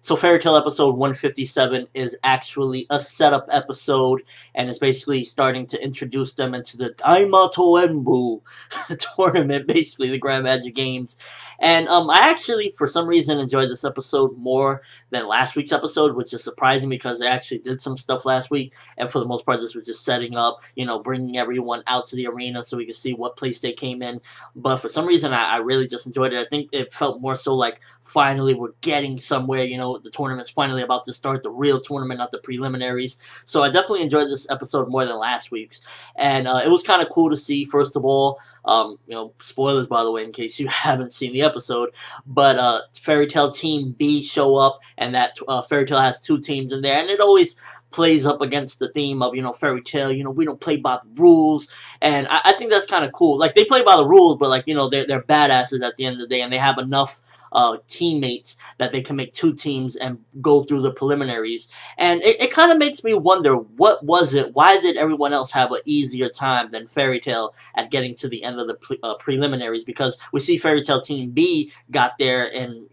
So Fairy Tail episode 157 is actually a setup episode, and it's basically starting to introduce them into the Daimato Embu tournament, basically the Grand Magic Games. And I actually, for some reason, enjoyed this episode more than last week's episode, which is surprising because they actually did some stuff last week, and for the most part, this was just setting up, bringing everyone out to the arena so we could see what place they came in. But for some reason, I really just enjoyed it. I think it felt more so like finally we're getting somewhere, the tournament's finally about to start, the real tournament, not the preliminaries. So I definitely enjoyed this episode more than last week's. And it was kind of cool to see, first of all, spoilers, by the way, in case you haven't seen the episode, but Fairy Tail Team B show up, and that Fairy Tail has two teams in there, and it always plays up against the theme of, Fairy Tail, we don't play by the rules, and I think that's kind of cool. Like, they play by the rules, but, like, they're badasses at the end of the day, and they have enough teammates that they can make two teams and go through the preliminaries. And it kind of makes me wonder, what was it? Why did everyone else have an easier time than Fairy Tail at getting to the end of the preliminaries? Because we see Fairy Tail Team B got there, and,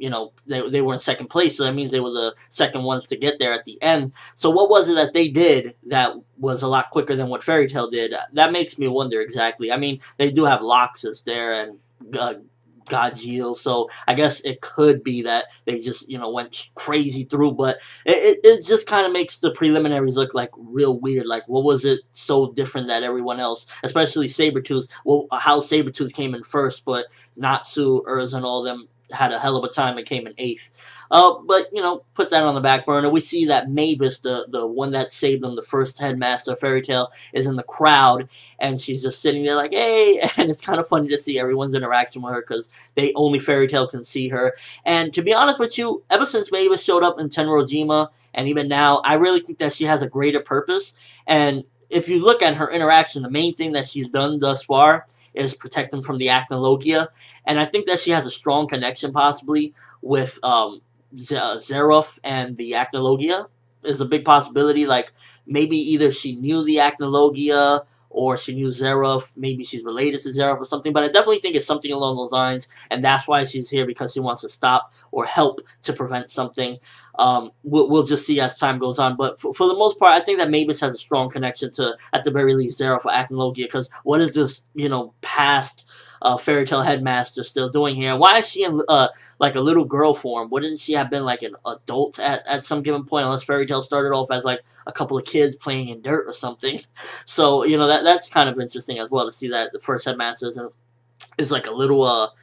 they were in second place, so that means they were the second ones to get there at the end. So what was it that they did that was a lot quicker than what Fairy Tail did? That makes me wonder exactly. I mean, they do have Loxus there and Gajeel, so I guess it could be that they just, went crazy through, but it just kind of makes the preliminaries look like real weird. Like, what was it so different that everyone else, especially Sabretooth, how Sabretooth came in first, but Natsu, Urza, and all them had a hell of a time and came in 8th. But, put that on the back burner. We see that Mavis, the one that saved them, the first headmaster of Fairy Tail, is in the crowd, and she's just sitting there like, hey, and it's kind of funny to see everyone's interaction with her, because only Fairy Tail can see her. And to be honest with you, ever since Mavis showed up in Tenrojima, and even now, I really think that she has a greater purpose. And if you look at her interaction, the main thing that she's done thus far is protect them from the Acnologia, and I think that she has a strong connection possibly with Zeref and the Acnologia. Is a big possibility. Like, maybe either she knew the Acnologia or she knew Zeref, maybe she's related to Zeref or something, but I definitely think it's something along those lines, and that's why she's here, because she wants to stop or help to prevent something. We'll just see as time goes on, but for the most part, I think that Mavis has a strong connection to, at the very least, Zeref or Acnologia, because what is this, past Fairy Tail Headmaster still doing here? Why is she in, like, a little girl form? Wouldn't she have been, like, an adult at some given point, unless Fairy Tail started off as, like, a couple of kids playing in dirt or something? So, that's kind of interesting as well, to see that the first Headmaster is like a little,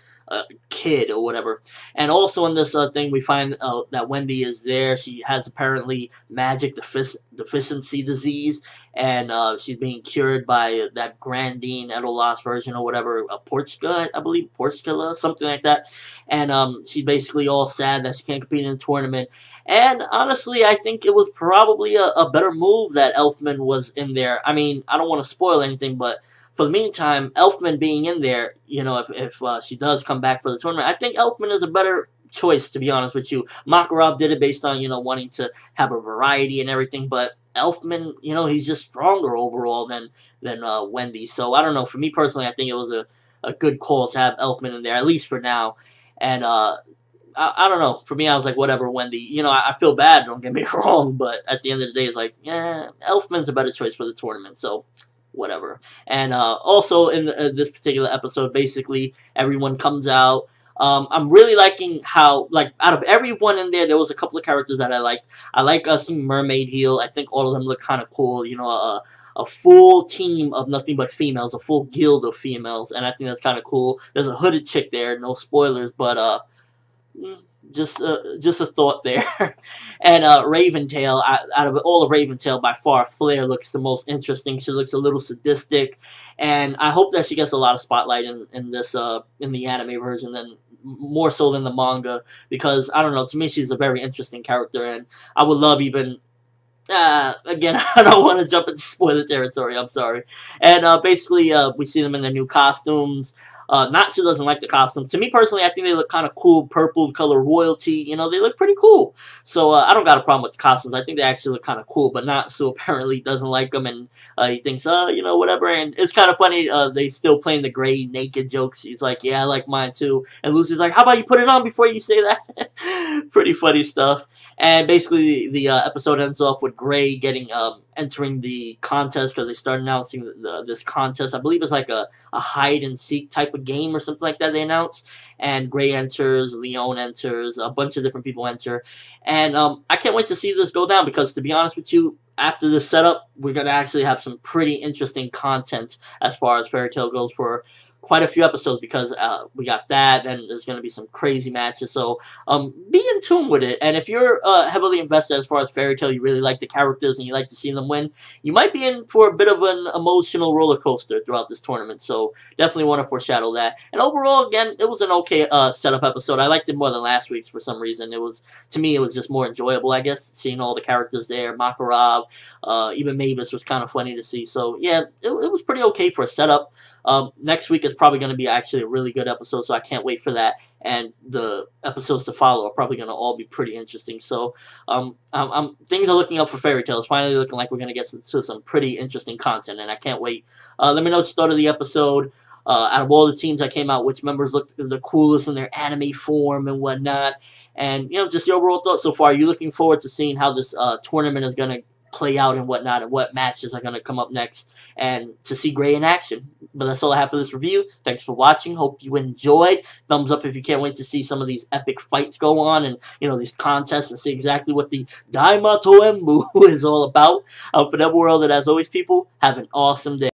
kid or whatever. And also in this thing, we find that Wendy is there. She has apparently magic deficiency disease, and she's being cured by that Grandine Edolas version or whatever, Portuga, I believe, Portula, something like that. And she's basically all sad that she can't compete in the tournament. And honestly, I think it was probably a better move that Elfman was in there. I mean, I don't want to spoil anything, but for the meantime, Elfman being in there, if she does come back for the tournament, I think Elfman is a better choice, to be honest with you. Makarov did it based on, wanting to have a variety and everything, but Elfman, he's just stronger overall than Wendy. So, I don't know. For me personally, I think it was a good call to have Elfman in there, at least for now. And, I don't know. For me, I was like, whatever, Wendy. I feel bad, don't get me wrong, but at the end of the day, it's like, yeah, Elfman's a better choice for the tournament, so whatever. And also in this particular episode, basically everyone comes out. I'm really liking how, like, out of everyone in there was a couple of characters that I liked. I like some mermaid heel. I think all of them look kind of cool. A full team of nothing but females, a full guild of females, and I think that's kind of cool. There's a hooded chick there. No spoilers, but just a thought there. And Raventail, out of all of Raventail, by far, Flare looks the most interesting. She looks a little sadistic, and I hope that she gets a lot of spotlight in this in the anime version, and more so than the manga, because I don't know, to me she's a very interesting character, and I would love even. Again, I don't want to jump into spoiler territory, I'm sorry. And basically, we see them in their new costumes. Natsu doesn't like the costume. To me personally, I think they look kind of cool. Purple color royalty, you know, they look pretty cool. So I don't got a problem with the costumes. I think they actually look kind of cool. But Natsu apparently doesn't like them, and he thinks, you know, whatever. And it's kind of funny. They still playing the gray naked jokes. He's like, yeah, I like mine too. And Lucy's like, how about you put it on before you say that? Pretty funny stuff. And basically, the episode ends off with Gray getting entering the contest because they start announcing this contest. I believe it's like a hide and seek type of game or something like that. They announced, and Gray enters, Leon enters, a bunch of different people enter, and I can't wait to see this go down because, to be honest with you, after this setup, we're gonna actually have some pretty interesting content as far as Fairy Tail goes for quite a few episodes, because we got that, and there's going to be some crazy matches, so be in tune with it. And if you're heavily invested as far as Fairy Tail, you really like the characters and you like to see them win, you might be in for a bit of an emotional roller coaster throughout this tournament, so definitely want to foreshadow that. And overall, again, it was an okay setup episode. I liked it more than last week's for some reason. It was, to me, it was just more enjoyable, I guess, seeing all the characters there. Makarov, even Mavis was kind of funny to see, so yeah, it was pretty okay for a setup. Next week is probably going to be actually a really good episode, so I can't wait for that. And the episodes to follow are probably going to all be pretty interesting. So things are looking up for Fairy Tail. It's finally looking like we're going to get to some pretty interesting content, and I can't wait. Let me know what you thought of the episode. Out of all the teams that came out, which members looked the coolest in their anime form and whatnot. And, you know, just your overall thoughts so far. Are you looking forward to seeing how this tournament is going to play out and whatnot, and what matches are going to come up next, and to see Gray in action? But that's all I have for this review. Thanks for watching. Hope you enjoyed. Thumbs up if you can't wait to see some of these epic fights go on, and, you know, these contests, and see exactly what the Daimato Embu is all about. ForneverWorld, and as always, people, have an awesome day.